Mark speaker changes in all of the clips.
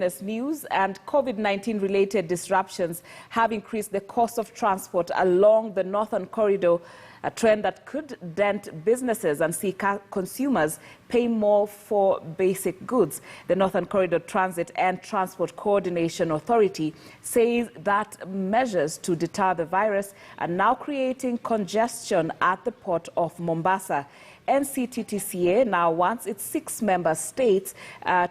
Speaker 1: This news and COVID-19 related disruptions have increased the cost of transport along the northern corridor, a trend that could dent businesses and see consumers pay more for basic goods. The Northern Corridor Transit and Transport Coordination Authority says that measures to deter the virus are now creating congestion at the port of Mombasa. NCTTCA now wants its 6 member states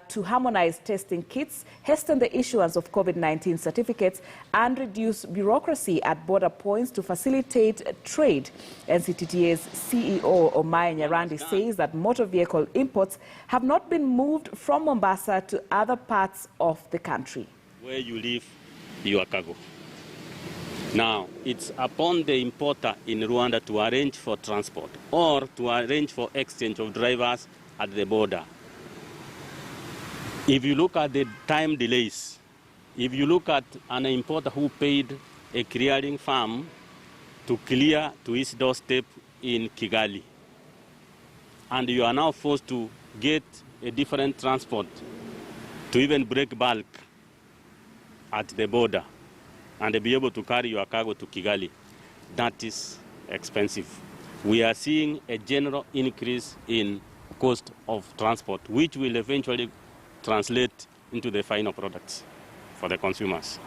Speaker 1: to harmonize testing kits, hasten the issuance of COVID-19 certificates, and reduce bureaucracy at border points to facilitate trade. NCTTA's CEO Omaya Nyarandi says that motor vehicle imports have not been moved from Mombasa to other parts of the country.
Speaker 2: Where you leave your cargo. Now, it's upon the importer in Rwanda to arrange for transport or to arrange for exchange of drivers at the border. If you look at the time delays, if you look at an importer who paid a clearing firm to clear to his doorstep in Kigali, and you are now forced to get a different transport to even break bulk at the border and be able to carry your cargo to Kigali, that is expensive. We are seeing a general increase in cost of transport, which will eventually translate into the final products for the consumers.